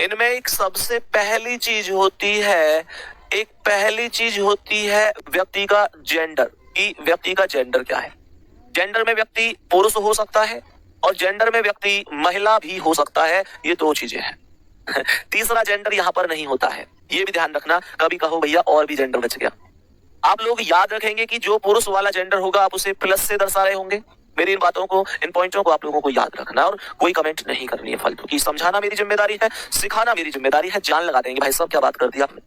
इनमें एक सबसे पहली चीज होती है, व्यक्ति का जेंडर। कि व्यक्ति का जेंडर क्या है। जेंडर में व्यक्ति पुरुष हो सकता है और जेंडर में व्यक्ति महिला भी हो सकता है, ये दो चीजें हैं। तीसरा जेंडर यहाँ पर नहीं होता है, ये भी ध्यान रखना। कभी कहो भैया और भी जेंडर बच गया। आप लोग याद रखेंगे कि जो पुरुष वाला जेंडर होगा आप उसे प्लस से दर्शा रहे होंगे। मेरी इन बातों को, इन पॉइंटों को आप लोगों को याद रखना और कोई कमेंट नहीं करनी है फालतू की। समझाना मेरी जिम्मेदारी है, सिखाना मेरी जिम्मेदारी है। जान लगा देंगे भाई साहब क्या बात कर दी आपने।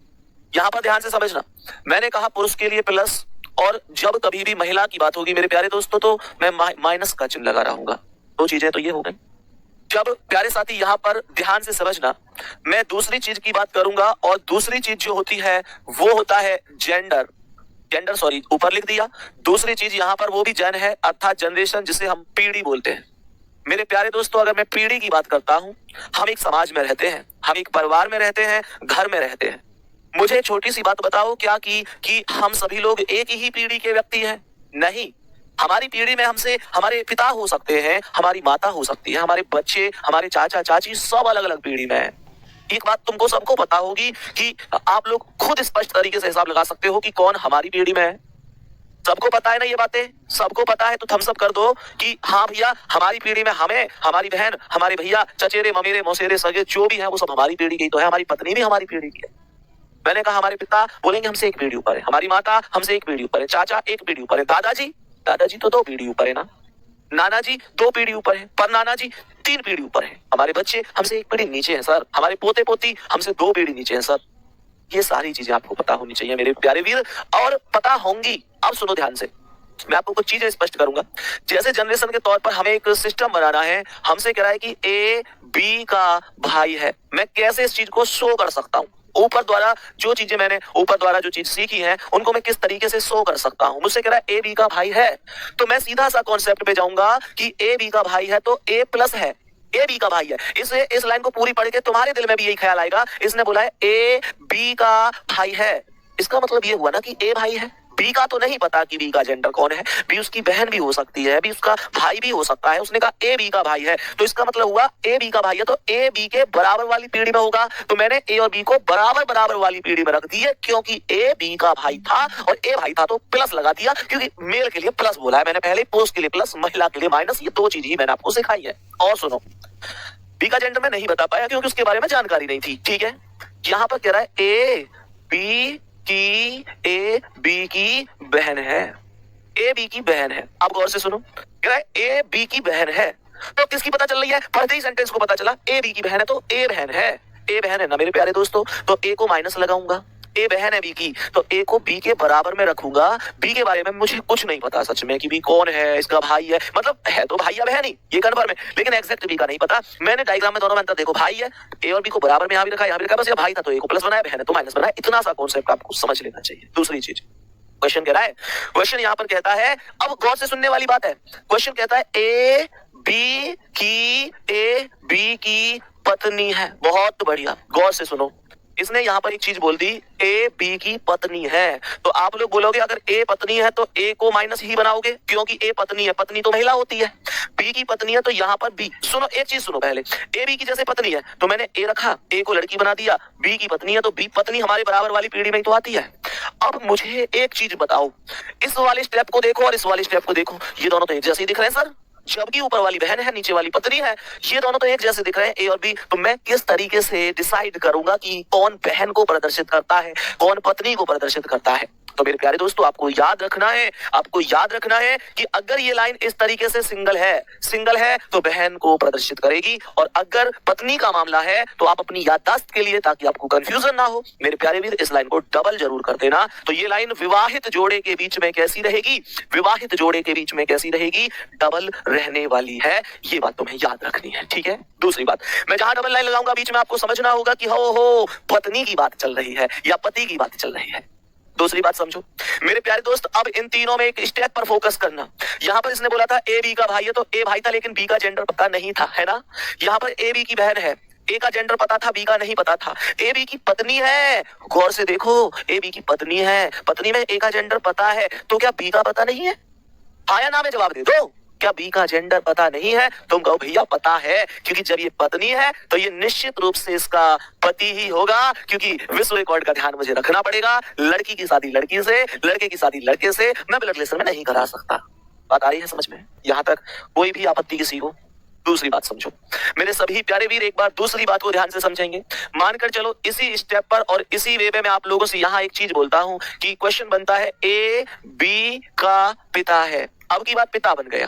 यहाँ पर ध्यान से समझना, मैंने कहा पुरुष के लिए प्लस, और जब कभी भी महिला की बात होगी मेरे प्यारे दोस्तों तो मैं माइनस का चिन्ह लगा रहूंगा। दो चीजें तो ये हो गई। जब प्यारे साथी यहाँ पर ध्यान से समझना, मैं दूसरी चीज की बात करूंगा और दूसरी चीज जो होती है वो होता है जेंडर। सॉरी, ऊपर लिख दिया। दूसरी चीज यहाँ पर वो भी जन है, अर्थात जनरेशन, जिसे हम पीढ़ी बोलते हैं। मेरे प्यारे दोस्तों, अगर मैं पीढ़ी की बात करता हूं, हम एक समाज में रहते हैं, हम एक परिवार में रहते हैं, घर में रहते हैं। मुझे छोटी सी बात बताओ क्या कि हम सभी लोग एक ही पीढ़ी के व्यक्ति हैं? नहीं। हमारी पीढ़ी में हमसे हमारे पिता हो सकते हैं, हमारी माता हो सकती है, हमारे बच्चे, हमारे चाचा चाची, सब अलग अलग पीढ़ी में हैं। एक बात तुमको सबको पता होगी कि आप लोग खुद स्पष्ट तरीके से हिसाब लगा सकते हो कि कौन हमारी पीढ़ी में है। सबको पता है ना ये बातें? सबको पता है तो थम्स अप कर दो कि हाँ भैया, हमारी पीढ़ी में हमें, हमारी बहन, हमारे भैया, चचेरे, ममेरे, मौसेरे, सगे जो भी हैं वो सब हमारी पीढ़ी की तो है। हमारी पत्नी भी हमारी पीढ़ी की है। मैंने कहा हमारे पिता बोलेंगे हमसे एक पीढ़ी ऊपर है, हमारी माता हमसे एक पीढ़ी ऊपर है, चाचा एक पीढ़ी ऊपर है, दादाजी तो दो पीढ़ी ऊपर है ना, नाना जी दो पीढ़ी ऊपर है, पर नाना जी तीन पीढ़ी ऊपर है, हमारे बच्चे हमसे एक पीढ़ी नीचे हैं सर, हमारे पोते पोती हमसे दो पीढ़ी नीचे हैं सर। ये सारी चीजें आपको पता होनी चाहिए मेरे प्यारे वीर, और पता होंगी। अब सुनो ध्यान से, मैं आपको कुछ चीजें स्पष्ट करूंगा। जैसे जनरेशन के तौर पर हमें एक सिस्टम बनाना है। हमसे कह रहा है कि ए बी का भाई है। मैं कैसे इस चीज को शो कर सकता हूँ? ऊपर द्वारा जो चीज सीखी है उनको मैं किस तरीके से शो कर सकता हूँ। मुझसे कह रहा है ए बी का भाई है, तो मैं सीधा सा कॉन्सेप्ट पे जाऊंगा कि ए बी का भाई है तो ए प्लस है, ए बी का भाई है। इस लाइन को पूरी पढ़ के तुम्हारे दिल में भी यही ख्याल आएगा, इसने बोला है ए बी का भाई है, इसका मतलब ये हुआ ना कि ए भाई है। बी का तो नहीं पता कि बी का जेंडर कौन है, बी उसकी बहन भी हो सकती है, बी उसका भाई भी हो सकता है। उसने कहा ए बी का भाई है, तो इसका मतलब हुआ ए बी का भाई है तो ए बी के बराबर वाली पीढ़ी में होगा। तो मैंने ए और बी को बराबर वाली पीढ़ी में रख दी है, क्योंकि ए बी का भाई था और ए भाई था तो प्लस लगा दिया, क्योंकि मेल के लिए प्लस बोला है मैंने पहले, पुरुष के लिए प्लस, महिला के लिए माइनस। ये दो चीज ही मैंने आपको सिखाई है। और सुनो, बी का जेंडर मैं नहीं बता पाया क्योंकि उसके बारे में जानकारी नहीं थी, ठीक है। यहाँ पर कह रहा है ए बी की बहन है, ए बी की बहन है। अब गौर से सुनो, कह रहा है ए बी की बहन है, तो किसकी पता चल रही है? पढ़ते ही सेंटेंस को पता चला ए बी की बहन है तो ए बहन है, ए बहन है ना मेरे प्यारे दोस्तों, तो ए को माइनस लगाऊंगा। ए बहन है बी की, तो ए को बी के बराबर में रखूंगा। बी के बारे में मुझे कुछ नहीं पता सच में कि बी कौन है, इसका भाई है, मतलब है तो भाई या बहन ही, ये कन्फर्म है, लेकिन एग्जैक्ट बी का नहीं पता। मैंने डायग्राम में दोनों में अंतर देखो, भाई है, ए और बी को बराबर में यहाँ भी रखा, यहाँ भी रखा, बस ये भाई था तो ए को प्लस बनाया, बहन है तो माइनस बनाया। इतना सा कॉन्सेप्ट आपको समझ लेना चाहिए। दूसरी चीज, क्वेश्चन कह रहा है, क्वेश्चन यहाँ पर कहता है, अब गौर से सुनने वाली बात है, क्वेश्चन कहता है ए बी की पत्नी है। बहुत बढ़िया, गौर से सुनो, इसने यहाँ पर एक चीज बोल दी, ए बी की पत्नी है। तो आप लोग बोलोगे अगर ए पत्नी है तो ए को माइनस ही बनाओगे, क्योंकि ए पत्नी है, पत्नी तो महिला होती है। बी की पत्नी है तो यहाँ पर बी, सुनो एक चीज सुनो पहले, ए बी की जैसे पत्नी है तो मैंने ए रखा, ए को लड़की बना दिया, बी की पत्नी है तो बी पत्नी हमारे बराबर वाली पीढ़ी में तो आती है। अब मुझे एक चीज बताओ, इस वाले स्टेप को देखो और इस वाले स्टेप को देखो, ये दोनों तो एक जैसे ही दिख रहे हैं सर, जबकि ऊपर वाली बहन है नीचे वाली पत्नी है, ये दोनों तो एक जैसे दिख रहे हैं ए और बी। तो मैं किस तरीके से डिसाइड करूंगा कि कौन बहन को प्रदर्शित करता है, कौन पत्नी को प्रदर्शित करता है? तो मेरे प्यारे दोस्तों, आपको याद रखना है कि अगर ये लाइन इस तरीके से सिंगल है तो बहन को प्रदर्शित करेगी, और अगर पत्नी का मामला है तो आप अपनी याददाश्त के लिए, ताकि आपको कंफ्यूजन ना हो मेरे प्यारे वीर, इस लाइन को डबल जरूर कर देना। तो ये लाइन विवाहित जोड़े के बीच में कैसी रहेगी? डबल रहने वाली है। ये बात तुम्हें याद रखनी है, ठीक है। दूसरी बात, मैं जहां डबल लाइन लगाऊंगा बीच में आपको समझना होगा कि हो पत्नी की बात चल रही है या पति की बात चल रही है। दूसरी बात समझो मेरे प्यारे दोस्त, अब इन तीनों में एक स्टेप पर फोकस करना। यहाँ पर इसने बोला था ए बी का भाई है तो ए भाई था, लेकिन बी का जेंडर पता नहीं था, है ना। यहाँ पर ए बी की बहन है, ए का जेंडर पता था, बी का नहीं पता था। ए बी की पत्नी है, गौर से देखो, ए बी की पत्नी है, पत्नी में ए का जेंडर पता है, तो क्या बी का पता नहीं है? हाँ या ना में जवाब दे दो। क्या बी का जेंडर पता नहीं है? तुम कहो भैया पता है, क्योंकि जब ये पत्नी है तो ये निश्चित रूप से इसका पति ही होगा, क्योंकि विश्व रिकॉर्ड का ध्यान मुझे रखना पड़ेगा। लड़की की शादी लड़की से, लड़के की शादी लड़के से मैं ब्लड रिलेशन में नहीं करा सकता। बात आ रही है समझ में? यहां तक कोई भी आपत्ति किसी को? दूसरी बात समझो मेरे सभी प्यारे वीर, एक बार दूसरी बात को ध्यान से समझेंगे। मानकर चलो इसी स्टेप पर और इसी वे में मैं आप लोगों से यहाँ एक चीज बोलता हूं कि क्वेश्चन बनता है ए बी का पिता है। अब की बात पिता बन गया,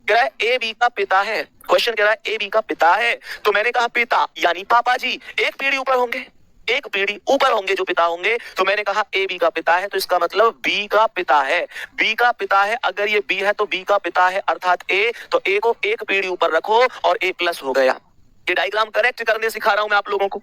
कह रहा है ए बी का पिता है। क्वेश्चन कह रहा है ए बी का पिता है, तो मैंने कहा पिता यानी पापा जी एक पीढ़ी ऊपर होंगे, एक पीढ़ी ऊपर होंगे जो पिता होंगे। तो मैंने कहा ए बी का पिता है, तो इसका मतलब बी का पिता है। बी का पिता है, अगर ये बी है तो बी का पिता है अर्थात ए, तो ए को एक पीढ़ी ऊपर रखो और ए प्लस हो गया। ये डायग्राम करेक्ट करने सिखा रहा हूं मैं आप लोगों को।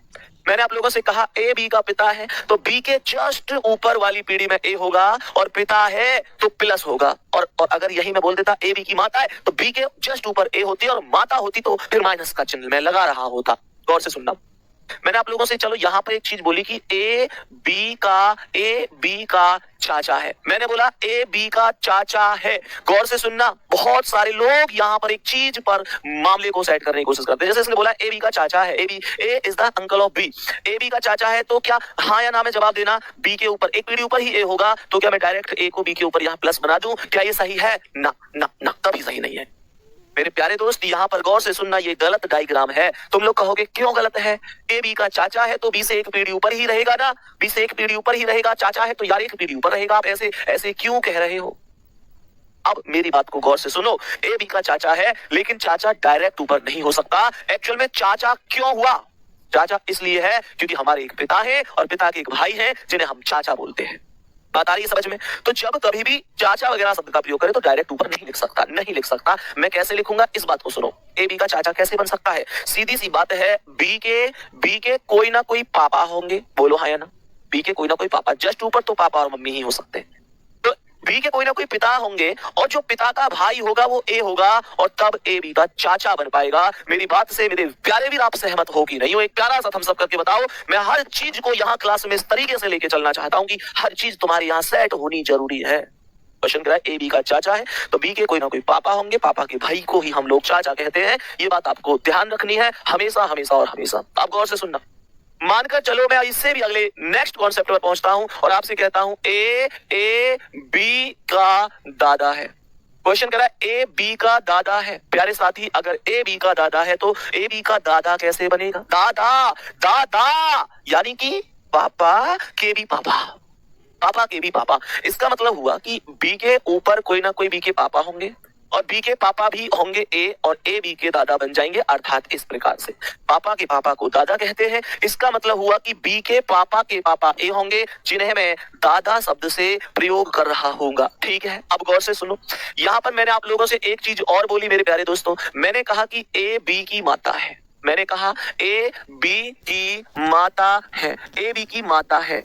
मैंने आप लोगों से कहा ए बी का पिता है, तो बी के जस्ट ऊपर वाली पीढ़ी में ए होगा और पिता है तो प्लस होगा। और अगर यही मैं बोल देता ए बी की माता है, तो बी के जस्ट ऊपर ए होती और माता होती तो फिर माइनस का चिन्ह मैं लगा रहा होता। गौर से सुनना, मैंने आप लोगों से चलो यहां पर एक चीज बोली कि ए बी का चाचा है। मैंने बोला ए बी का चाचा है। गौर से सुनना, बहुत सारे लोग यहां पर एक चीज पर मामले को सेट करने की कोशिश करते हैं। जैसे इसने बोला ए बी का चाचा है, A is the uncle of B. A B का चाचा है तो क्या हाँ या ना में जवाब देना। बी के ऊपर एक पीढ़ी ऊपर ही ए होगा, तो क्या मैं डायरेक्ट ए को बी के ऊपर यहां प्लस बना दूं? क्या ये सही है? ना ना ना, कभी सही नहीं है। मेरे प्यारे दोस्त यहाँ पर गौर से सुनना, ये गलत डायग्राम है। तुम लोग कहोगे क्यों गलत है? ए बी का चाचा है तो बी से एक पीढ़ी ऊपर ही रहेगा ना, बी से एक पीढ़ी ऊपर ही रहेगा। चाचा है तो यार एक पीढ़ी ऊपर रहेगा। आप ऐसे ऐसे क्यों कह रहे हो? अब मेरी बात को गौर से सुनो, ए बी का चाचा है लेकिन चाचा डायरेक्ट ऊपर नहीं हो सकता। एक्चुअल में चाचा क्यों हुआ? चाचा इसलिए है क्योंकि हमारे एक पिता है और पिता के एक भाई है जिन्हें हम चाचा बोलते हैं। बात आ रही है समझ में? तो जब कभी भी चाचा वगैरह शब्द का प्रयोग करें तो डायरेक्ट ऊपर नहीं लिख सकता, नहीं लिख सकता। मैं कैसे लिखूंगा इस बात को सुनो। ए बी का चाचा कैसे बन सकता है? सीधी सी बात है, बी के कोई ना कोई पापा होंगे। बोलो हाँ या ना? बी के कोई ना कोई पापा, जस्ट ऊपर तो पापा और मम्मी ही हो सकते हैं। तो बी के कोई ना कोई पिता होंगे और जो पिता का भाई होगा वो ए होगा और तब ए बी का चाचा बन पाएगा। मेरी बात से मेरे प्यारे भी आप सहमत हो कि नहीं हो? एक प्यारा सा थम्स अप करके बताओ। मैं हर चीज को यहाँ क्लास में इस तरीके से लेके चलना चाहता हूँ कि हर चीज तुम्हारे यहाँ सेट होनी जरूरी है। क्वेश्चन करा ए बी का चाचा है तो बी के कोई ना कोई पापा होंगे, पापा के भाई को ही हम लोग चाचा कहते हैं। ये बात आपको ध्यान रखनी है हमेशा हमेशा और हमेशा। आप गौर से सुनना। मानकर चलो मैं इससे भी अगले नेक्स्ट कॉन्सेप्ट पर पहुंचता हूं और आपसे कहता हूं ए बी का दादा है। क्वेश्चन कह रहा है ए बी का दादा है। प्यारे साथी, अगर ए बी का दादा है तो ए बी का दादा कैसे बनेगा? दादा दादा यानी कि पापा के भी पापा, पापा के भी पापा। इसका मतलब हुआ कि बी के ऊपर कोई ना कोई बी के पापा होंगे और बी के पापा भी होंगे ए और ए बी के दादा बन जाएंगे। अर्थात इस प्रकार से पापा के पापा को दादा कहते हैं। इसका मतलब हुआ कि बी के पापा ए होंगे जिन्हें मैं दादा शब्द से प्रयोग कर रहा होऊंगा। ठीक है, अब गौर से सुनो। यहाँ पर मैंने आप लोगों से एक चीज और बोली मेरे प्यारे दोस्तों। मैंने कहा कि ए बी की माता है। मैंने कहा ए बी की माता है, ए बी की माता है।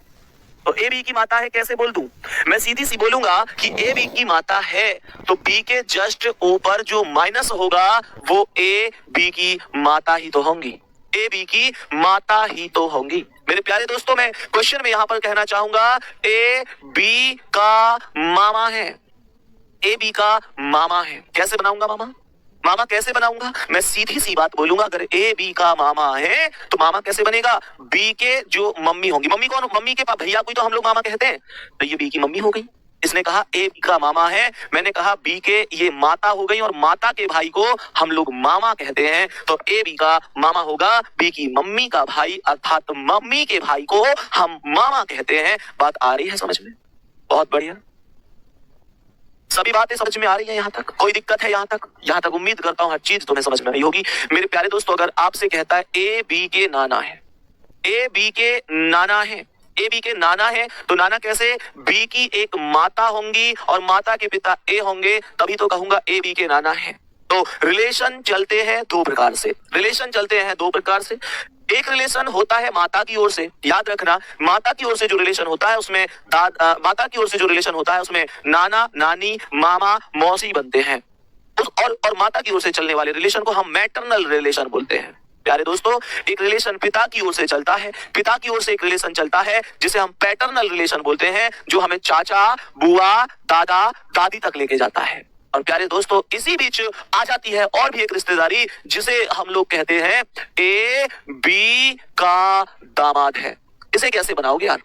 तो ए बी की माता है कैसे बोल दूं? मैं सीधी सी बोलूंगा कि ए बी की माता है तो बी के जस्ट ऊपर जो माइनस होगा वो ए बी की माता ही तो होंगी, ए बी की माता ही तो होंगी। मेरे प्यारे दोस्तों, मैं क्वेश्चन में यहां पर कहना चाहूंगा ए बी का मामा है, ए बी का मामा है। कैसे बनाऊंगा मामा? मामा कैसे बनाऊंगा? मैं सीधी सी बात बोलूंगा, अगर ए बी का मामा है तो मामा कैसे बनेगा? बी के जो मम्मी होंगी, मम्मी कौन? मम्मी के भैया कोई तो हम लोग मामा कहते हैं, तो ये बी की मम्मी हो गई। इसने कहा ए बी का मामा है, मैंने कहा बी के ये माता हो गई और माता के भाई को हम लोग मामा कहते हैं। तो ए बी का मामा होगा बी की मम्मी का भाई, अर्थात मम्मी के भाई को हम मामा कहते हैं। बात आ रही है समझ में? बहुत बढ़िया, सभी बातें समझ में आ रही है? यहाँ तक कोई दिक्कत है? यहाँ तक उम्मीद करता हूँ हर चीज तुम्हें समझ में आई होगी। मेरे प्यारे दोस्तों, अगर आपसे कहता है ए बी के नाना है, ए बी के नाना है, ए बी के नाना है तो नाना कैसे? बी की एक माता होंगी और माता के पिता ए होंगे, तभी तो कहूंगा ए बी के नाना है। तो रिलेशन चलते हैं दो प्रकार से, रिलेशन चलते हैं दो प्रकार से। एक रिलेशन होता है माता की ओर से, याद रखना, माता की ओर से जो रिलेशन होता है उसमें माता की ओर से जो रिलेशन होता है उसमें नाना नानी मामा मौसी बनते हैं। और माता की ओर से चलने वाले रिलेशन को हम मैटरनल रिलेशन बोलते हैं। प्यारे दोस्तों, एक रिलेशन पिता की ओर से चलता है, पिता की ओर से एक रिलेशन चलता है जिसे हम पैटर्नल रिलेशन बोलते हैं, जो हमें चाचा बुआ दादा दादी तक लेके जाता है। और प्यारे दोस्तों इसी बीच आ जाती है और भी एक रिश्तेदारी जिसे हम लोग कहते हैं ए बी का दामाद है। इसे कैसे बनाओगे यार?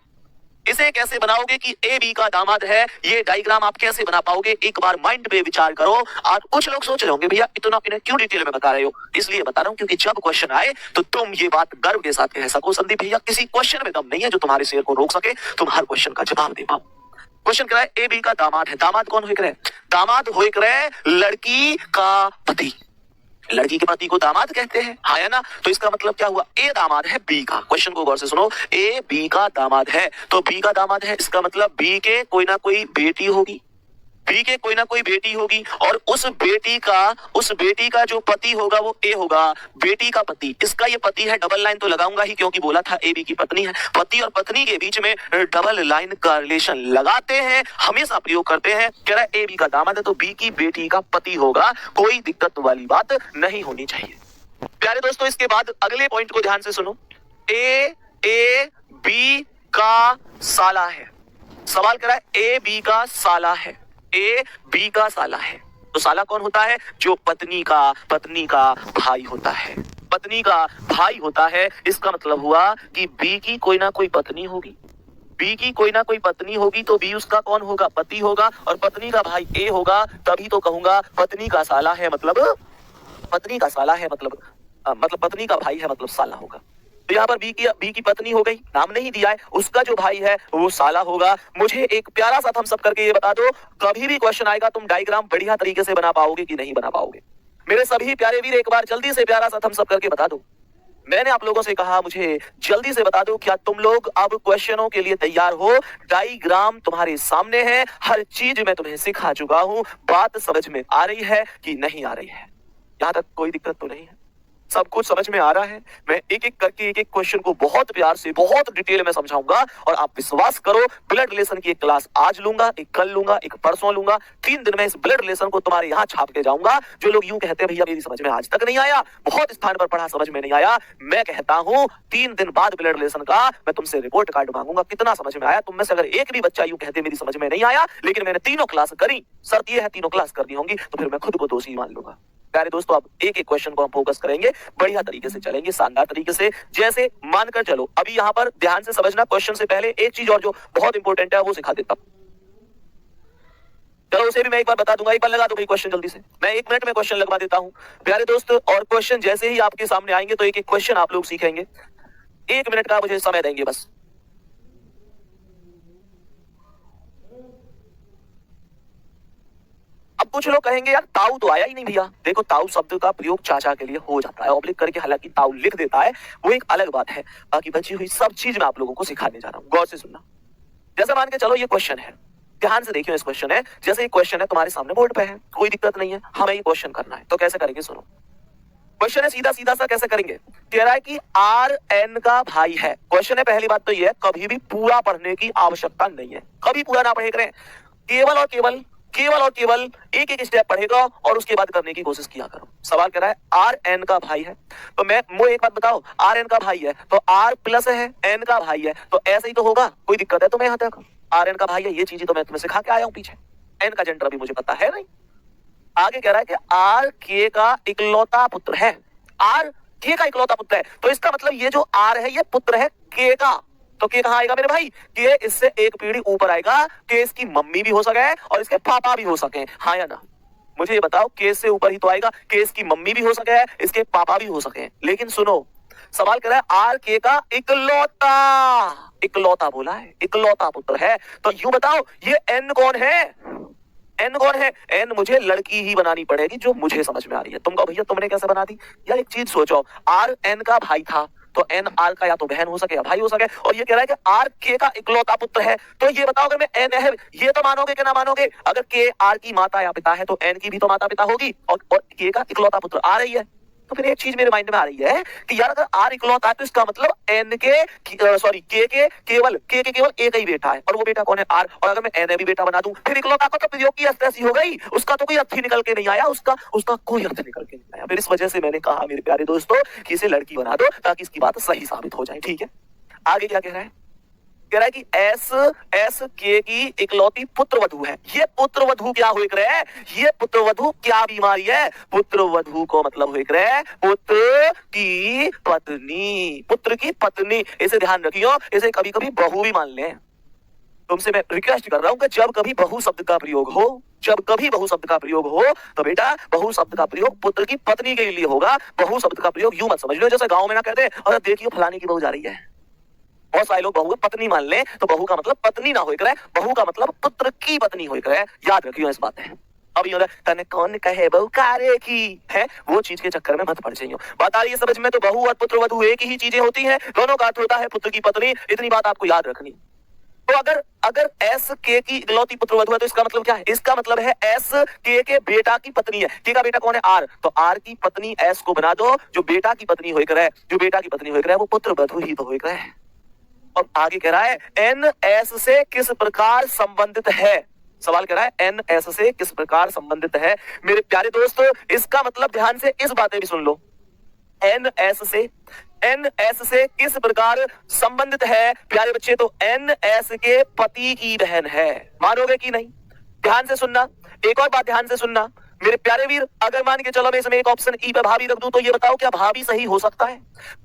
इसे कैसे बनाओगे कि ए बी का दामाद है? ये डायग्राम आप कैसे बना पाओगे? एक बार माइंड पे विचार करो। और कुछ लोग सोच रहे होंगे भैया इतना इन्हें क्यों डिटेल में बता रहे हो? इसलिए बता रहा हूं क्योंकि जब क्वेश्चन आए तो तुम ये बात गर्व के साथ कह सको संदीप भैया किसी क्वेश्चन में दम नहीं है जो तुम्हारे शेर को रोक सके, तुम हर क्वेश्चन का जवाब दे पाओ। क्वेश्चन क्या है? ए बी का दामाद है। दामाद कौन हो रहे? दामाद हो रहे लड़की का पति। लड़की के पति को दामाद कहते हैं, हाँ है ना? तो इसका मतलब क्या हुआ? ए दामाद है बी का। क्वेश्चन को गौर से सुनो, ए बी का दामाद है तो बी का दामाद है, इसका मतलब बी के कोई ना कोई बेटी होगी, बी के कोई ना कोई बेटी होगी और उस बेटी का जो पति होगा वो ए होगा, बेटी का पति। इसका ये पति है, डबल लाइन तो लगाऊंगा ही क्योंकि बोला था ए बी की पत्नी है। पति और पत्नी के बीच में डबल लाइन का रिलेशन लगाते हैं, हमेशा प्रयोग करते हैं। कह रहा है ए बी का दामाद है तो बी की बेटी का पति होगा, कोई दिक्कत वाली बात नहीं होनी चाहिए। प्यारे दोस्तों इसके बाद अगले पॉइंट को ध्यान से सुनो, ए बी का साला है। सवाल कह रहा है ए बी का साला है, ए बी का साला है तो साला कौन होता है? जो पत्नी का भाई होता है, पत्नी का भाई होता है। इसका मतलब हुआ कि बी की कोई ना कोई पत्नी होगी, बी की कोई ना कोई पत्नी होगी तो बी उसका कौन होगा? पति होगा और पत्नी का भाई ए होगा, तभी तो कहूंगा पत्नी का साला है मतलब पत्नी का साला है मतलब पत्नी का भाई है मतलब साला होगा। तो यहाँ पर बी की पत्नी हो गई, नाम नहीं दिया है, उसका जो भाई है वो साला होगा। मुझे एक प्यारा सा थम्स अप करके ये बता दो, कभी भी क्वेश्चन आएगा तुम डायग्राम बढ़िया तरीके से बना पाओगे कि नहीं बना पाओगे? मेरे सभी प्यारे वीर एक बार जल्दी से प्यारा सा थम्स अप करके बता दो। मैंने आप लोगों से कहा मुझे जल्दी से बता दो, क्या तुम लोग अब क्वेश्चनों के लिए तैयार हो? डायग्राम तुम्हारे सामने है, हर चीज मैं तुम्हें सिखा चुका हूँ, बात समझ में आ रही है कि नहीं आ रही है? यहाँ तक कोई दिक्कत तो नहीं है? सब कुछ समझ में आ रहा है? मैं एक एक करके एक क्वेश्चन को बहुत प्यार से बहुत डिटेल में समझाऊंगा और आप विश्वास करो ब्लड रिलेशन की एक क्लास आज लूंगा, एक कल लूंगा, एक परसों लूंगा। 3 दिन में इस ब्लड रिलेशन को तुम्हारे यहाँ छाप के जाऊंगा। जो लोग यूं कहते हैं भैया मेरी समझ में आज तक नहीं आया, बहुत स्थान पर पढ़ा समझ में नहीं आया, मैं कहता हूँ 3 दिन बाद ब्लड रिलेशन का मैं तुमसे रिपोर्ट कार्ड मांगूंगा, कितना समझ में आया। तुम में से अगर एक भी बच्चा यूं कहते मेरी समझ में नहीं आया लेकिन मैंने तीनों क्लास करी, शर्त ये है तीनों क्लास करनी होंगी, तो फिर मैं खुद को दोषी मान लूंगा। प्यारे दोस्तों अब एक एक क्वेश्चन को हम फोकस करेंगे, बढ़िया तरीके से चलेंगे, शानदार तरीके से। जैसे मानकर चलो अभी यहाँ पर ध्यान से समझना, क्वेश्चन से पहले एक चीज और जो बहुत इंपॉर्टेंट है वो सिखा देता हूं। चलो उसे भी मैं एक बार बता दूंगा, एक बार लगा दो भाई क्वेश्चन जल्दी से, मैं 1 मिनट में क्वेश्चन लगवा देता हूं प्यारे दोस्त। और क्वेश्चन जैसे ही आपके सामने आएंगे तो एक एक क्वेश्चन आप लोग सीखेंगे। 1 मिनट का मुझे समय देंगे बस। अब कुछ लोग कहेंगे यार ताऊ तो आया ही नहीं भैया। देखो ताऊ शब्द का प्रयोग चाचा के लिए हो जाता है, ऑब्लिक करके हालांकि ताऊ लिख देता है, वो एक अलग बात है। बाकी बची हुई सब चीज मैं आप लोगों को सिखाने जा रहा हूं, गौर से सुनना। जैसे मान के चलो ये क्वेश्चन है, ध्यान से देखियो, इस क्वेश्चन है, जैसे ये क्वेश्चन है तुम्हारे सामने बोर्ड पे है, कोई दिक्कत नहीं है, हमें ये क्वेश्चन करना है, तो कैसे करेंगे सुनो। क्वेश्चन है सीधा सीधा सा, कैसे करेंगे? कह रहा है कि आर एन का भाई है। क्वेश्चन है, पहली बात तो ये है कभी भी पूरा पढ़ने की आवश्यकता नहीं है, कभी पूरा ना पढ़े करें, केवल और केवल एक एक स्टेप पढ़ेगा और उसके बाद करने की कोशिश किया करो। सवाल कर रहा है आर एन का भाई है, तो मैं मुझे एक बात बताओ, आर एन का भाई है तो आर प्लस है एन का भाई है, तो ऐसे ही तो होगा, कोई दिक्कत है तुम्हें? यहाँ तक आर एन का भाई है, ये चीजें तो मैं तुम्हें सिखा के आया हूँ पीछे, एन का जेंडर अभी मुझे पता है नहीं। आगे कह रहा है कि आर के का इकलौता पुत्र है, आर के का इकलौता पुत्र है, तो इसका मतलब ये जो आर है ये पुत्र है के का, तो के कहां आएगा मेरे भाई? के इससे एक पीढ़ी ऊपर आएगा, के इसकी मम्मी भी हो सके और इसके पापा भी हो सके, हाँ या ना? मुझे ये बताओ, के से ऊपर ही तो आएगा, के इसकी मम्मी भी हो सके, इसके पापा भी हो सके। लेकिन सुनो सवाल कर रहा है आर के का इकलौता बोला है, इकलौता पुत्र है, तो यूं बताओ ये एन कौन है? एन कौन है? एन मुझे लड़की ही बनानी पड़ेगी जो मुझे समझ में आ रही है। तुम कहो भैया तुमने कैसे बना दी? यार एक चीज सोचो, आर एन का भाई था तो एन आर का या तो बहन हो सके या भाई हो सके, और ये कह रहा है कि आर के का इकलौता पुत्र है, तो ये बताओ अगर मैं एन है ये तो मानोगे कि ना मानोगे? अगर के आर की माता या पिता है तो एन की भी तो माता पिता होगी, और के का इकलौता पुत्र आ रही है। तो फिर एक चीज मेरे माइंड में आ रही है कि यार अगर आर इकलौता है तो इसका मतलब एन के सॉरी के केवल एक ही बेटा है, और वो बेटा कौन है? आर। और अगर मैं एन भी बेटा बना दूं फिर इकलौता को तो प्रयोग की ऐसी हो गई, उसका तो कोई अर्थ ही निकल के नहीं आया, उसका कोई अर्थ निकल के नहीं आया। फिर इस वजह से मैंने कहा मेरे प्यारे दोस्तों कि इसे लड़की बना दो ताकि इसकी बात सही साबित हो जाए, ठीक है? आगे क्या कह रहा है? कह रहा है कि एस के की इकलौती पुत्रवधू है। ये पुत्रवधू क्या हुई करे? ये पुत्रवधू क्या बीमारी है? पुत्रवधू को मतलब हुई करे पुत्र की पत्नी, पुत्र की पत्नी। इसे ध्यान रखियो, इसे कभी कभी बहू भी मान ले। तुमसे मैं रिक्वेस्ट कर रहा हूं कि जब कभी बहु शब्द का प्रयोग हो, जब कभी बहु शब्द का प्रयोग हो तो बेटा बहु शब्द का प्रयोग पुत्र की पत्नी के लिए होगा। बहु शब्द का प्रयोग यूं मत समझ लो जैसे गांव में ना कहते अरे देखियो फलाने की बहू जा रही है। बहुत सारे लोग बहू पत्नी मान ले, तो बहू का मतलब पत्नी ना हो करे, बहू का मतलब पुत्र की पत्नी हो करे। याद रखियो इस बात है। अब ये तने कौन कहे बहू कारे की है, वो चीज के चक्कर में मत पड़ जाइयो। बात आ रही है समझ में? तो बहू और पुत्र वधू एक ही चीजें होती हैं, दोनों का अर्थ होता है पुत्र की पत्नी। इतनी बात आपको याद रखनी। तो अगर एस के की इकलौती पुत्रवधू है तो इसका मतलब क्या है? इसका मतलब है एस के बेटा की पत्नी है। के का बेटा कौन है? आर। तो आर की पत्नी एस को बना दो, जो बेटा की पत्नी होकर है, जो बेटा की पत्नी होकर है वो पुत्रवधू ही तो होकर है। और आगे कह रहा है एन एस से किस प्रकार संबंधित है। सवाल कह रहा है एन एस से किस प्रकार संबंधित है। मेरे प्यारे दोस्तों इसका मतलब ध्यान से इस बातें भी सुन लो। एन एस से किस प्रकार संबंधित है प्यारे बच्चे? तो एन एस के पति की बहन है। मानोगे कि नहीं? ध्यान से सुनना, एक और बात ध्यान से सुनना मेरे प्यारे वीर। अगर मान के चलो मैं इसमें एक ऑप्शन ई पे भाभी रख दूं तो ये बताओ क्या भाभी सही हो सकता है?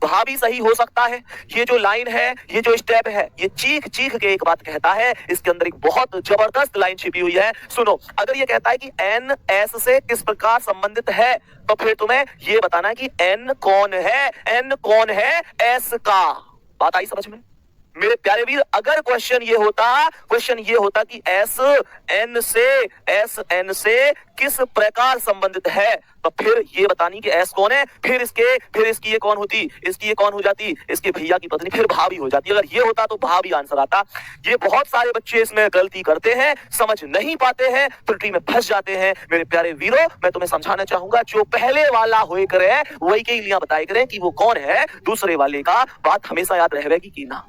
भाभी सही हो सकता है? ये जो लाइन है, ये जो स्टेप है, ये चीख चीख के एक बात कहता है। इसके अंदर एक बहुत जबरदस्त लाइन छिपी हुई है। सुनो, अगर ये कहता है कि एन एस से किस प्रकार संबंधित है तो फिर तुम्हें ये बताना है कि एन कौन है, एन कौन है एस का। बात आई समझ में मेरे प्यारे वीर? अगर क्वेश्चन ये होता कि एस एन से किस प्रकार संबंधित है तो फिर ये बतानी कि एस कौन है, फिर इसकी ये कौन होती, इसकी ये कौन हो जाती, इसके भैया की पत्नी, फिर भाभी हो जाती। अगर ये होता तो भाभी आंसर आता। ये बहुत सारे बच्चे इसमें गलती करते हैं, समझ नहीं पाते हैं, त्रुटि में फंस जाते हैं। मेरे प्यारे वीरों मैं तुम्हें समझाना चाहूंगा जो पहले वाला होए करे वही के लिए बताए करें कि वो कौन है, दूसरे वाले का बात हमेशा याद रहेगी कि ना।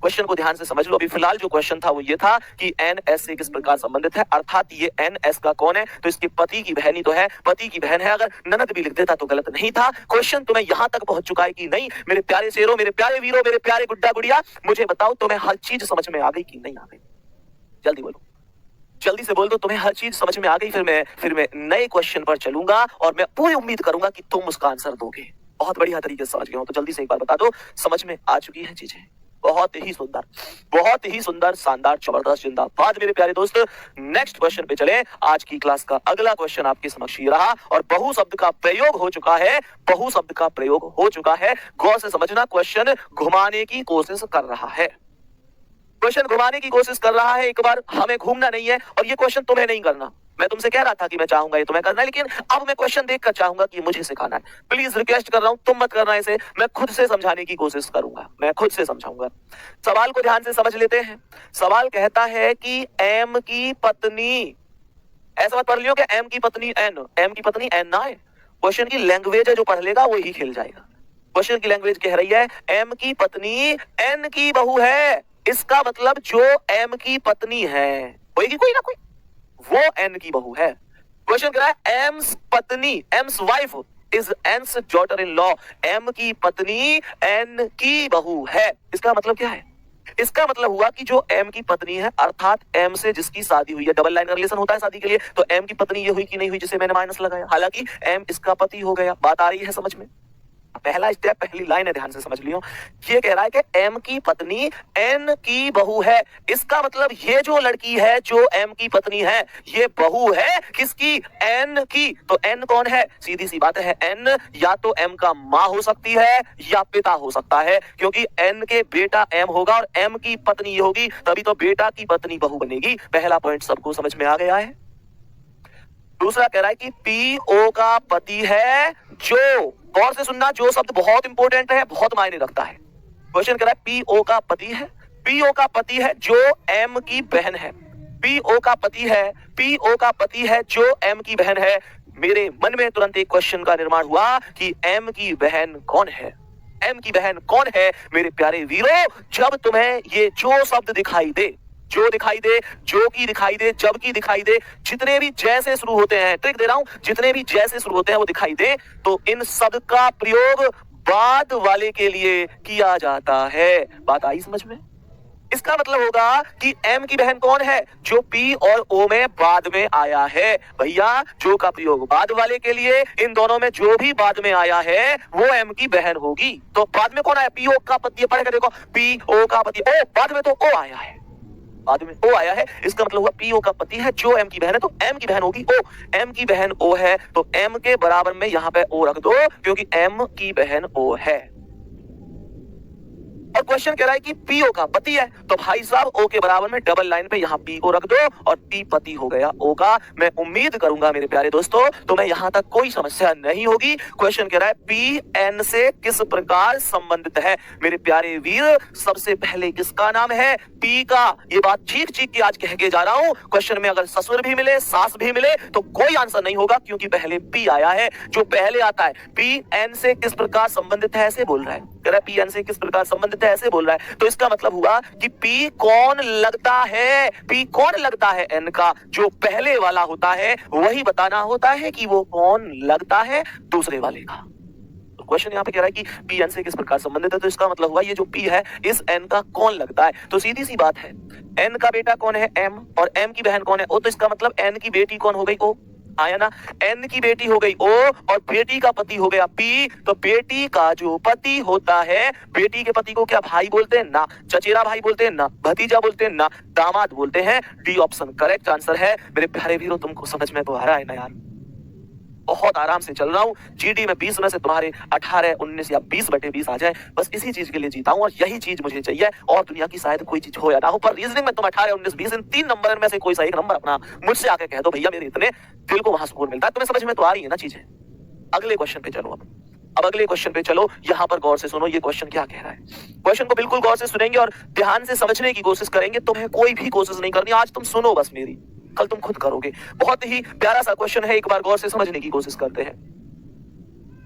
क्वेश्चन को ध्यान से समझ लो। अभी फिलहाल जो क्वेश्चन था वो ये था कि एन एस से किस प्रकार संबंधित है, अर्थात ये एन एस का कौन है तो इसके पति की बहन ही तो है, पति की बहन है। अगर ननद भी लिख देता तो गलत नहीं था। क्वेश्चन तुम्हें यहां तक पहुंच चुका है कि नहीं मेरे प्यारे शेरों, मेरे प्यारे वीरों, मेरे प्यारे गुड्डा गुड़िया? मुझे बताओ तुम्हें हर चीज समझ में आ गई कि नहीं आ गई? जल्दी बोलो, जल्दी से बोल दो तुम्हें हर चीज समझ में आ गई। फिर मैं नए क्वेश्चन पर चलूंगा और मैं पूरी उम्मीद करूंगा कि तुम उसका आंसर दोगे। बहुत बढ़िया तरीके से समझ गए हो तो जल्दी से एक बार बता दो समझ में आ चुकी है चीजें? बहुत ही सुंदर, शानदार, जबरदस्त, जिंदाबाद मेरे प्यारे दोस्त। नेक्स्ट क्वेश्चन पे चले। आज की क्लास का अगला क्वेश्चन आपके समक्ष ये रहा और बहु शब्द का प्रयोग हो चुका है, बहु शब्द का प्रयोग हो चुका है। गौर से समझना, क्वेश्चन घुमाने की कोशिश कर रहा है, क्वेश्चन घुमाने की कोशिश कर रहा है। एक बार हमें घूमना नहीं है और ये क्वेश्चन तुम्हें नहीं करना। मैं तुमसे कह रहा था कि मैं चाहूंगा ये तुम्हें करना है, लेकिन अब मैं क्वेश्चन देखकर चाहूंगा कि मुझे सिखाना है। प्लीज रिक्वेस्ट कर रहा हूं, तुम मत करना इसे, मैं खुद से समझाने की कोशिश करूंगा, मैं खुद से समझाऊंगा। सवाल को ध्यान से समझ लेते हैं। सवाल कहता है कि एम की पत्नी, ऐसा मत पढ़ लियो कि एम की पत्नी एन, एम की पत्नी एन ना है। क्वेश्चन की लैंग्वेज है, जो पढ़ लेगा वो ही खेल जाएगा। क्वेश्चन की लैंग्वेज कह रही है एम की पत्नी एन की बहू है। इसका मतलब जो एम की पत्नी है होगी कोई ना कोई, वो एन की बहू है। क्वेश्चन कह रहा है एम्स पत्नी, M's wife is N's daughter in law. M की पत्नी एन की बहू है। इसका मतलब क्या है? इसका मतलब हुआ कि जो एम की पत्नी है अर्थात एम से जिसकी शादी हुई है, डबल लाइन का रिलेशन होता है शादी के लिए, तो एम की पत्नी ये हुई कि नहीं हुई जिसे मैंने माइनस लगाया, हालांकि एम इसका पति हो गया। बात आ रही है समझ में? पहला स्टेप, पहली लाइन है, ध्यान से समझ लियो। ये कह रहा है कि एम की पत्नी एन की बहू है। इसका मतलब ये जो लड़की है, जो एम की पत्नी है, ये बहू है किसकी? एन की। तो एन कौन है? सीधी सी बात है, एन या तो एम का मां हो सकती है या पिता हो सकता है, क्योंकि एन के बेटा एम होगा और एम की पत्नी ये होगी, तभी तो बेटा की पत्नी बहू बनेगी। पहला पॉइंट सबको समझ में आ गया है। दूसरा कह रहा है कि पी ओ का पति है जो, गौर से सुनना, जो शब्द बहुत इंपॉर्टेंट है, बहुत मायने रखता है। क्वेश्चन कह रहा है पी ओ का पति है, पी ओ का पति है जो एम की बहन है। पी ओ का पति है, पी ओ का पति है जो एम की बहन है। मेरे मन में तुरंत एक क्वेश्चन का निर्माण हुआ कि एम की बहन कौन है? एम की बहन कौन है? मेरे प्यारे वीरों, जब तुम्हें ये जो शब्द दिखाई दे, जो दिखाई दे, जो की दिखाई दे, जब की दिखाई दे, जितने भी जैसे शुरू होते हैं, ट्रिक दे रहा हूं, जितने भी जैसे शुरू होते हैं वो दिखाई दे, तो इन शब्द का प्रयोग बाद वाले के लिए किया जाता है। बात आई समझ में? इसका मतलब होगा कि M की बहन कौन है? जो P और O में बाद में आया है। भैया जो का प्रयोग बाद वाले के लिए, इन दोनों में जो भी बाद में आया है वो M की बहन होगी। तो बाद में कौन आया? P O का पति। पढ़ के देखो, P O का पति, ओ बाद में तो O आया है, बाद में O आया है। इसका मतलब हुआ P O का पति है जो M की बहन है, तो M की बहन होगी O। M की बहन O है तो M के बराबर में यहाँ पे O रख दो, क्योंकि M की बहन O है। और क्वेश्चन कह रहा है कि पीओ का पति है, तो भाई साहब ओ के बराबर में डबल लाइन पे यहाँ पी को रख दो और पी पति हो गया ओ का। मैं उम्मीद करूंगा मेरे प्यारे दोस्तों तुम्हें यहाँ तक कोई समस्या नहीं होगी। क्वेश्चन कह रहा है पी एन से किस प्रकार संबंधित है? मेरे प्यारे वीर, सबसे पहले किसका नाम है? पी का। ये बात चीख चीख के आज कह के जा रहा हूं। क्वेश्चन में अगर ससुर भी मिले, सास भी मिले, तो कोई आंसर नहीं होगा, क्योंकि पहले पी आया है। जो पहले आता है पी एन से किस प्रकार संबंधित है, ऐसे बोल रहा है। कह रहा है पी एन से किस प्रकार संबंधित है, ऐसे बोल रहा है। तो इसका मतलब हुआ कि P कौन लगता है? P कौन लगता है N का? जो पहले वाला होता है वही बताना होता है कि वो कौन लगता है दूसरे वाले का। तो क्वेश्चन यहाँ पे कह रहा है कि P N से किस प्रकार संबंधित है, तो इसका मतलब हुआ ये जो P है इस N का कौन लगता है। तो सीधी सी बात है, N का बेटा कौन है? M, और M की बहन कौन है? O। तो इसका मतलब N की बेटी कौन हो गई? O। आया ना? N की बेटी हो गई O और बेटी का पति हो गया P। तो बेटी का जो पति होता है, बेटी के पति को क्या भाई बोलते हैं? ना। चचेरा भाई बोलते हैं? ना। भतीजा बोलते हैं? ना। दामाद बोलते हैं। डी ऑप्शन करेक्ट आंसर है। मेरे प्यारे वीरों, तुमको समझ में तो आ रहा है ना यार? बहुत आराम से चल रहा हूँ। जीडी में 20 में से तुम्हारे 18, 19 या 20/20 आ जाए, बस इसी चीज के लिए जीता हूँ और यही चीज मुझे चाहिए। और दुनिया की शायद कोई चीज हो या ना हो, पर रीजनिंग में तुम 18, 19, 20 इन 3 नंबर में से कोई सा एक नंबर अपना मुझसे आके कह दो, भैया मेरे इतने, दिल को वहां सुकून मिलता है। तुम्हें समझ में तो आ रही है ना चीजें? अगले क्वेश्चन पे चलो। अब अगले क्वेश्चन पे चलो। यहाँ पर गौर से सुनो, ये क्वेश्चन क्या कह रहा है। क्वेश्चन को बिल्कुल गौर से सुनेंगे और ध्यान से समझने की कोशिश करेंगे। तुम्हें कोई भी कोशिश नहीं करनी, आज तुम सुनो बस मेरी, कल तुम खुद करोगे। बहुत ही प्यारा सा क्वेश्चन है, एक बार गौर से समझने की कोशिश करते हैं।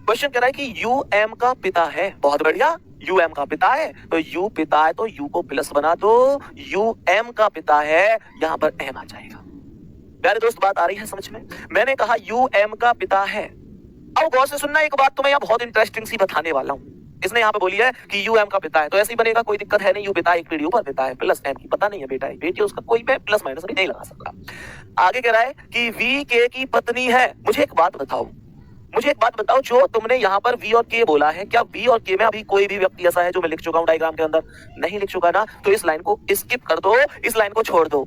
क्वेश्चन कह रहा है कि यू एम का पिता है। बहुत बढ़िया, यू एम का पिता है, तो यू पिता है तो यू को प्लस बना दो। यू एम का पिता है, यहां पर एम आ जाएगा। प्यारे दोस्त बात आ रही है समझ में? मैंने कहा यू एम का पिता है। अब गौर से सुनना, एक बात तुम्हें यहाँ बहुत इंटरेस्टिंग सी बताने वाला हूँ। इसने यहाँ पे बोली है कि यू एम का पिता है, तो ऐसे ही बनेगा, कोई दिक्कत है नहीं। यू पिता एक पीढ़ी ऊपर पिता है, प्लस एम की पता नहीं है बेटा है बेटी, उसका कोई पे प्लस माइनस भी नहीं लगा सकता। आगे कह रहा है कि वी के की पत्नी है। मुझे एक बात बताओ, जो तुमने यहाँ पर वी और के बोला है, क्या वी और के में अभी कोई भी व्यक्ति ऐसा है जो मैं लिख चुका हूँ डायग्राम के अंदर? नहीं लिख चुका ना, तो इस लाइन को स्किप कर दो, इस लाइन को छोड़ दो।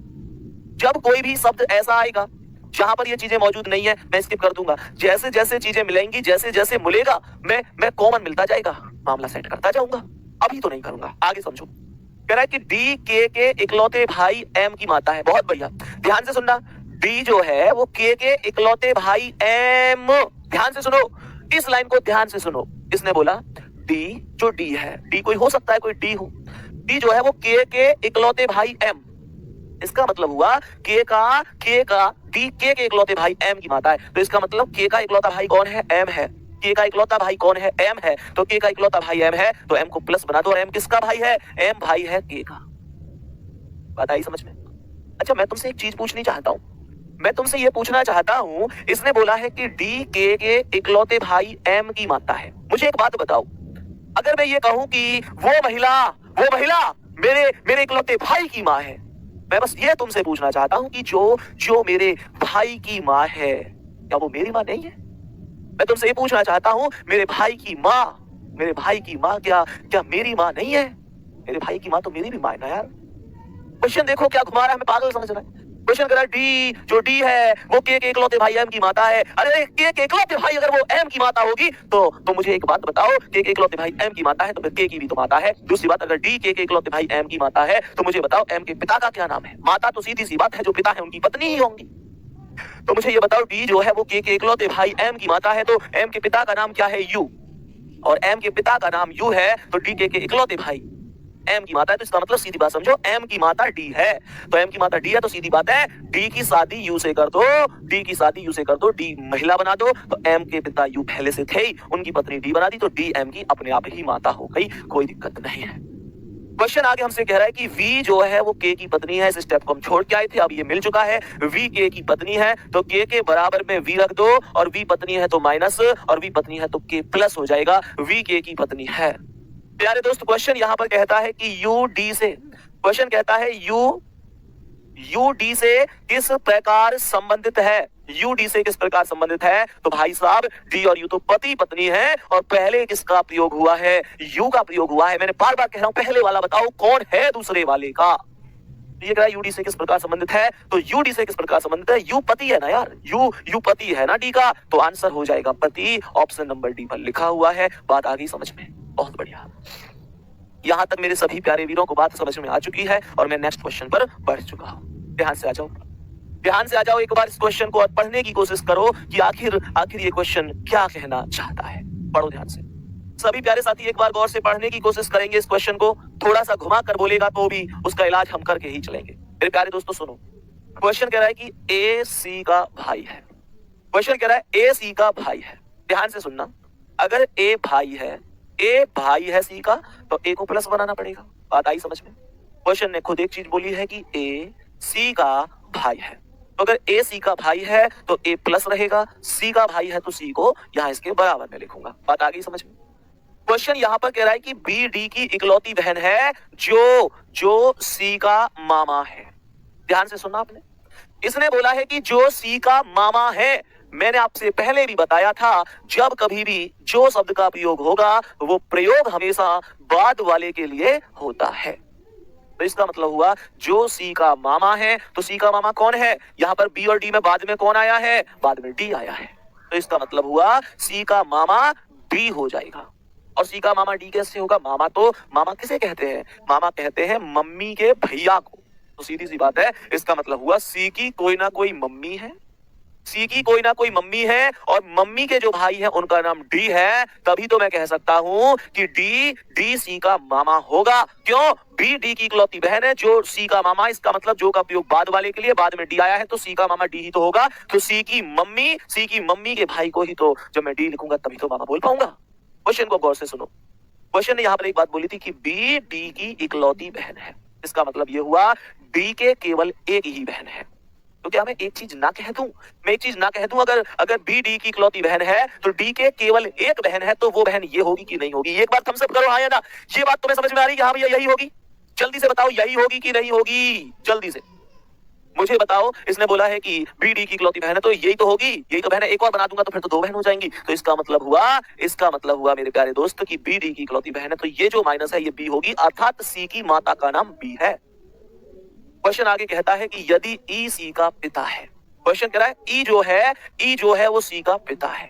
जब कोई भी शब्द ऐसा आएगा जहां पर ये चीजें मौजूद नहीं है, मैं स्किप कर दूंगा। जैसे जैसे चीजें मिलेंगी, जैसे जैसे मिलेगा, मैं कॉमन मिलता जाएगा, मामला सेट करता जाऊंगा। अभी तो नहीं करूंगा, आगे समझो। कह रहा है कि डी के इकलौते भाई एम की माता है। बहुत बढ़िया, ध्यान से सुनना। डी जो है वो के इकलौते भाई एम, ध्यान से सुनो, इस लाइन को ध्यान से सुनो। इसने बोला डी, जो डी है, डी कोई हो सकता है, कोई डी हो। डी जो है वो के इकलौते भाई एम, इसका मतलब हुआ के का डी के इकलौते भाई एम की माता है। तो इसका मतलब के का इकलौता भाई कौन है? एम है। के का इकलौता भाई कौन है? एम है। तो के का इकलौता भाई एम है, तो एम को प्लस बना दो। और एम किसका भाई है? एम भाई है के का। बात आई समझ में? अच्छा, मैं तुमसे एक चीज पूछनी चाहता हूँ। मैं तुमसे ये पूछना चाहता हूँ, इसने बोला है कि डी के इकलौते भाई एम की माता है। मुझे एक बात बताओ, अगर मैं ये कहूँ कि वो महिला मेरे इकलौते भाई की माँ है, मैं बस ये तुमसे पूछना चाहता हूं कि जो मेरे भाई की माँ है, क्या वो मेरी माँ नहीं है? मैं तुमसे ये पूछना चाहता हूं, मेरे भाई की माँ क्या मेरी माँ नहीं है? मेरे भाई की माँ तो मेरी भी माँ है ना यार। क्वेश्चन देखो क्या घुमा रहा है, हमें पागल समझ रहा है। क्वेश्चन कर रहा है डी, जो डी है वो के इकलौते भाई एम की माता है। अरे के इकलौते भाई अगर वो एम की माता होगी तो मुझे एक बात बताओ, के इकलौते भाई एम की माता है तो फिर के की भी तो माता है। दूसरी बात, अगर डी के इकलौते भाई एम की माता है तो मुझे बताओ एम के पिता का क्या नाम है? माता तो सीधी सी बात है, जो पिता है उनकी पत्नी ही होंगी। तो मुझे ये बताओ, डी जो है वो के इकलौते भाई एम की माता है, तो एम के पिता का नाम क्या है? यू। और एम के पिता का नाम यू है, तो डी के इकलौते भाई एम की माता है, तो इसका मतलब सीधी बात समझो, एम की माता डी है। तो एम की माता डी है, तो सीधी बात है डी की शादी यू से कर दो, डी महिला बना दो। तो एम के पिता यू पहले से थे ही, उनकी पत्नी डी बना दी, तो डी एम की अपने आप ही माता हो गई, कोई दिक्कत नहीं है। क्वेश्चन आगे हमसे कह रहा है कि वी जो है वो के की पत्नी है। इस स्टेप को हम छोड़ के आए थे, अब ये मिल चुका है। वी के की पत्नी है, तो के बराबर में वी रख दो, और वी पत्नी है तो माइनस, और वी पत्नी है तो के प्लस हो जाएगा। वी के की पत्नी है। प्यारे दोस्त, क्वेश्चन यहाँ पर कहता है कि यू डी से क्वेश्चन कहता है यू डी से किस प्रकार संबंधित है। यू डी से किस प्रकार संबंधित है, तो भाई साहब डी और यू तो पति पत्नी है, और पहले किसका प्रयोग हुआ है, यू का प्रयोग हुआ है। मैंने बार बार कह रहा हूं पहले वाला बताओ कौन है दूसरे वाले का। ये कह रहा है यूडी से किस प्रकार संबंधित है, तो यूडी से किस प्रकार संबंधित है, यू पति है ना यार, यू पति है ना डी का, तो आंसर हो जाएगा पति। ऑप्शन नंबर डी पर लिखा हुआ है। बात आ गई समझ में, बहुत बढ़िया। यहां तक मेरे सभी प्यारे वीरों को बात समझ में आ चुकी है और मैं नेक्स्ट क्वेश्चन पर बढ़ चुका हूं। ध्यान से आ जाओ, ध्यान से आ जाओ। एक बार इस क्वेश्चन को और पढ़ने की कोशिश करो कि आखिर ये क्वेश्चन क्या कहना चाहता है। पढ़ो ध्यान से। सभी प्यारे साथी एक बार गौर से पढ़ने की कोशिश करेंगे इस क्वेश्चन को। थोड़ा सा घुमा कर बोलेगा तो भी उसका इलाज हम करके ही चलेंगे। मेरे प्यारे दोस्तों सुनो, क्वेश्चन कह रहा है कि ए सी का भाई है। क्वेश्चन कह रहा है ए सी का भाई है। ध्यान से सुनना, अगर ए भाई है सी का, तो ए को प्लस बनाना पड़ेगा। बात आई समझ में। क्वेश्चन ने खुद एक चीज बोली है कि ए सी का भाई है, तो अगर ए सी का भाई है तो ए प्लस रहेगा, सी का भाई है तो सी को यहां इसके बराबर में लिखूंगा। बात आ गई समझ में। क्वेश्चन यहां पर कह रहा है कि बी डी की इकलौती बहन है जो सी का मामा है। ध्यान से सुनना आपने, इसने बोला है कि जो सी का मामा है। मैंने आपसे पहले भी बताया था, जब कभी भी जो शब्द का प्रयोग होगा वो प्रयोग हमेशा बाद वाले के लिए होता है। तो इसका मतलब हुआ जो सी का मामा है, तो सी का मामा कौन है, यहां पर बी और डी में बाद में कौन आया है, बाद में डी आया है। तो इसका मतलब हुआ सी का मामा डी हो जाएगा। और सी का मामा डी कैसे होगा, मामा किसे कहते हैं, मामा कहते हैं मम्मी के भैया को। तो सीधी सी बात है, इसका मतलब हुआ सी की कोई ना कोई मम्मी है, सी की कोई ना कोई मम्मी है, और मम्मी के जो भाई हैं उनका नाम डी है। तभी तो मैं कह सकता हूं कि डी सी का मामा होगा। क्यों, बी डी की इकलौती बहन है, जो सी का मामा, इसका मतलब जो का प्रयोग बाद वाले के लिए, बाद में डी आया है तो सी का मामा डी ही तो होगा। तो सी की मम्मी के भाई को ही तो जब मैं डी लिखूंगा तभी तो मामा बोल पाऊंगा। क्वेश्चन को गौर से सुनो। क्वेश्चन ने यहां पर एक बात बोली थी कि बी डी की इकलौती बहन है। इसका मतलब यह हुआ डी के केवल एक ही बहन है। तो क्या मैं एक चीज ना कह दूं, अगर बी डी की इकलौती बहन है तो डी के केवल एक बहन है, तो वो बहन ये होगी कि नहीं होगी। एक बार थम्स अप करो हाँ या ना। ये बात तुम्हें समझ में आ रही है कि हाँ भैया यही होगी, जल्दी से बताओ यही होगी कि नहीं होगी, जल्दी से मुझे बताओ। इसने बोला है कि बी डी की इकलौती बहन है तो यही तो होगी, यही तो बहन है। एक और बना दूंगा तो फिर तो दो बहन हो जाएंगी। तो इसका मतलब हुआ मेरे प्यारे दोस्त की बी डी की इकलौती बहन है, तो ये जो माइनस है ये बी होगी, अर्थात सी की माता का नाम बी है। क्वेश्चन आगे कहता है कि यदि ई सी का पिता है। क्वेश्चन कह रहा है ई जो है वो सी का पिता है।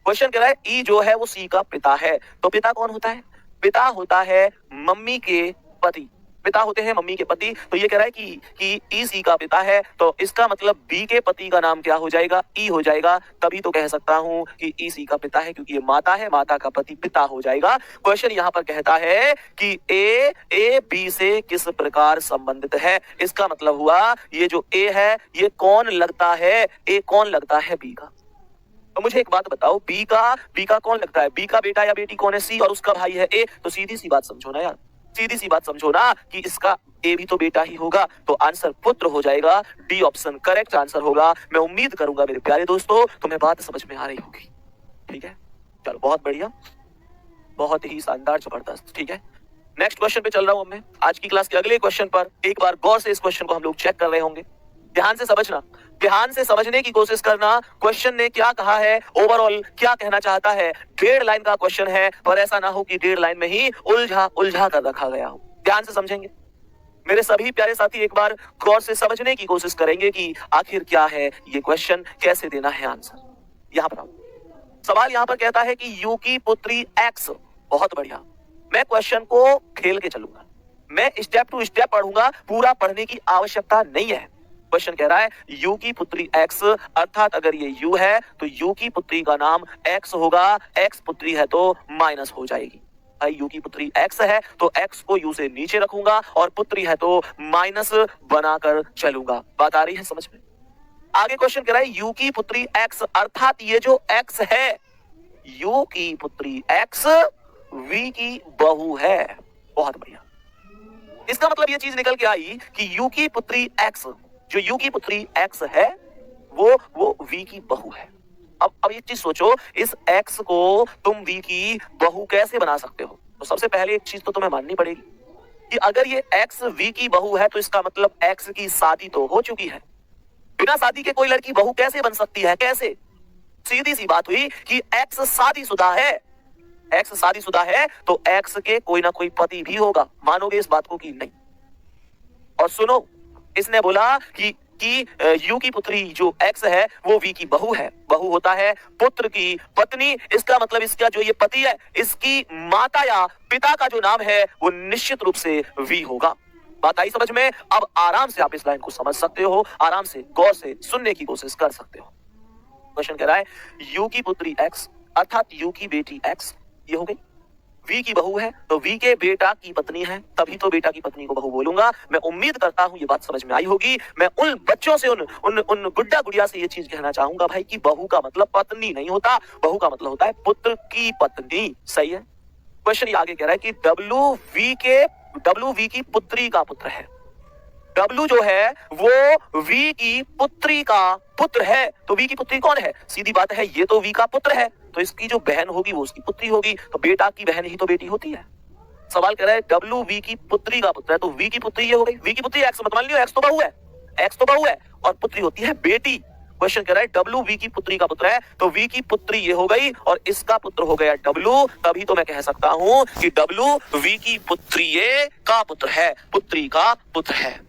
क्वेश्चन कह रहा है ई जो है वो सी का पिता है, तो पिता कौन होता है, पिता होता है मम्मी के पति, पिता होते हैं मम्मी के पति। तो ये कह रहा है कि ई सी का पिता है, तो इसका मतलब बी के पति का नाम क्या हो जाएगा, ई हो जाएगा। तभी तो कह सकता हूं कि ई सी का पिता है, क्योंकि ये माता है, माता का पति पिता हो जाएगा। क्वेश्चन यहां पर कहता है कि ए बी से किस प्रकार संबंधित है। इसका मतलब हुआ ये जो ए है ये कौन लगता है, ए कौन लगता है बी का। तो मुझे एक बात बताओ, बी का कौन लगता है, बी का बेटा या बेटी कौन है, सी, और उसका भाई है ए। तो सीधी सी बात समझो ना यार, सीधी सी बात समझो ना कि इसका ए भी तो बेटा ही होगा, तो आंसर पुत्र हो जाएगा। डी ऑप्शन करेक्ट आंसर होगा। मैं उम्मीद करूंगा मेरे प्यारे दोस्तों तुम्हें बात समझ में आ रही होगी। ठीक है, चलो बहुत बढ़िया, बहुत ही शानदार, जबरदस्त। ठीक है, नेक्स्ट क्वेश्चन पे चल रहा हूं मैं। आज की क्लास के अगले क्वेश्चन पर एक बार गौर से इस क्वेश्चन को हम लोग चेक कर रहे होंगे। ध्यान से समझना, ध्यान से समझने की कोशिश करना। क्वेश्चन ने क्या कहा है, ओवरऑल क्या कहना चाहता है। 1.5 लाइन का क्वेश्चन है, पर ऐसा ना हो कि 1.5 लाइन में ही उलझा कर रखा गया हो। ध्यान से समझेंगे मेरे सभी प्यारे साथी, एक बार गौर से समझने की कोशिश करेंगे कि आखिर क्या है ये क्वेश्चन, कैसे देना है आंसर। यहां पर सवाल यहां पर कहता है कि यू की पुत्री एक्स। बहुत बढ़िया, मैं क्वेश्चन को खेल के चलूंगा, मैं स्टेप टू स्टेप पढ़ूंगा, पूरा पढ़ने की आवश्यकता नहीं है। क्वेश्चन कह रहा है यू की पुत्री एक्स, अर्थात अगर ये यू है तो यू की पुत्री का नाम एक्स होगा। एक्स पुत्री है तो माइनस हो जाएगी। भाई यू की पुत्री एक्स है तो एक्स को यू से नीचे रखूंगा, और पुत्री है तो माइनस बनाकर चलूंगा। बात आ रही है समझ में। आगे क्वेश्चन कह रहा है यू की पुत्री एक्स, अर्थात ये जो एक्स है, यू की पुत्री एक्स वी की बहू है। बहुत बढ़िया, इसका मतलब ये चीज निकल के आई कि यू की पुत्री एक्स, जो यू की पुत्री एक्स है वो वी की बहू है। अब एक चीज सोचो, इस एक्स को तुम वी की बहू कैसे बना सकते हो। तो सबसे पहले एक चीज तो तुम्हें माननी पड़ेगी कि अगर ये एक्स वी की बहू है तो इसका मतलब एक्स की शादी तो हो चुकी है। बिना शादी के कोई लड़की बहू कैसे बन सकती है? कैसे? सीधी सी बात हुई कि एक्स शादीशुदा है। एक्स शादीशुदा है तो एक्स के कोई ना कोई पति भी होगा। मानोगे इस बात को कि नहीं? और सुनो, इसने बोला कि यू की पुत्री जो एक्स है वो वी की बहू है। बहू होता है पुत्र की पत्नी। इसका मतलब इसका जो ये पति है, इसकी माता या पिता का जो नाम है वो निश्चित रूप से वी होगा। बात आई समझ में? अब आराम से आप इस लाइन को समझ सकते हो, आराम से गौर से सुनने की कोशिश कर सकते हो। क्वेश्चन कह रहा है यू की पुत्री एक्स अर्थात यू की बेटी एक्स ये हो गई। वी की बहू है तो वी के बेटा की पत्नी है, तभी तो बेटा की पत्नी को बहू बोलूंगा। मैं उम्मीद करता हूं ये बात समझ में आई होगी। मैं उन बच्चों से उन गुड्डा गुड़िया से ये चीज कहना चाहूंगा भाई कि बहू का मतलब पत्नी नहीं होता, बहू का मतलब होता है पुत्र की पत्नी। सही है। क्वेश्चन ये आगे कह रहा है कि डब्ल्यू वी की पुत्री का पुत्र है। डब्ल्यू जो है वो वी की पुत्री का पुत्र है। तो वी की पुत्री कौन है? सीधी बात है, ये तो वी का पुत्र है तो इसकी जो बहन होगी वो उसकी पुत्री होगी। तो बेटा की बहन ही तो बेटी होती है। सवाल कह रहा है डब्ल्यू वी की पुत्री का पुत्र है तो वी की पुत्री ये हो गई। वी की पुत्री एक्स मत मान लियो, एक्स तो बहू है, एक्स तो बहू है और पुत्री होती है बेटी। क्वेश्चन कह रहा है डब्ल्यू वी की पुत्री का पुत्र है तो वी की पुत्री ये हो गई और इसका पुत्र हो गया डब्ल्यू। तभी तो मैं कह सकता हूं कि डब्ल्यू वी की पुत्री ये का पुत्र है, पुत्री का पुत्र है।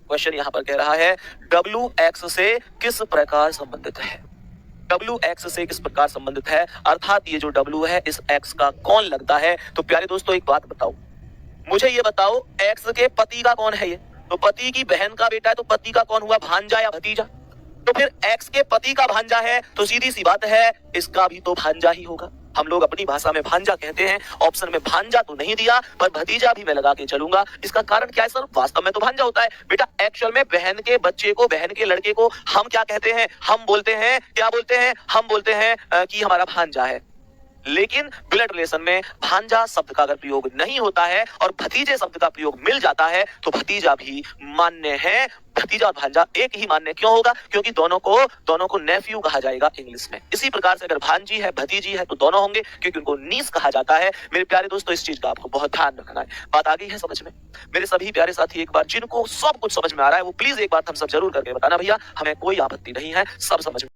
क्वेश्चन यहां पर कह रहा है डब्ल्यू एक्स से किस प्रकार संबंधित है? डब्ल्यू एक्स से किस प्रकार संबंधित है अर्थात ये जो डब्ल्यू है इस एक्स का कौन लगता है? तो प्यारे दोस्तों एक बात बताओ, मुझे ये बताओ एक्स के पति का कौन है? ये तो पति की बहन का बेटा है तो पति का कौन हुआ? भांजा या भतीजा। तो फिर एक्स के पति का भांजा है तो सीधी सी बात है इसका भी तो भांजा ही होगा। हम लोग अपनी भाषा में भांजा कहते हैं। ऑप्शन में भांजा तो नहीं दिया पर भतीजा भी मैं लगा के चलूंगा। इसका कारण क्या है सर? वास्तव में तो भांजा होता है बेटा। एक्चुअल में बहन के बच्चे को, बहन के लड़के को हम क्या कहते हैं? हम बोलते हैं, क्या बोलते हैं? हम बोलते हैं कि हमारा भांजा है। लेकिन ब्लड रिलेशन में भांजा शब्द का अगर प्रयोग नहीं होता है और भतीजे शब्द का प्रयोग मिल जाता है तो भतीजा भी मान्य है। भतीजा और भांजा एक ही मान्य क्यों होगा? क्योंकि दोनों को नेफ्यू कहा जाएगा इंग्लिश में। इसी प्रकार से अगर भांजी है, भतीजी है तो दोनों होंगे क्योंकि उनको नीस कहा जाता है। मेरे प्यारे दोस्तों इस चीज का आपको बहुत ध्यान रखना है। बात आ गई है समझ में? मेरे सभी प्यारे साथी एक बार जिनको सब कुछ समझ में आ रहा है वो प्लीज एक बार हम सब जरूर करके बताना भैया, हमें कोई आपत्ति नहीं है, सब समझ में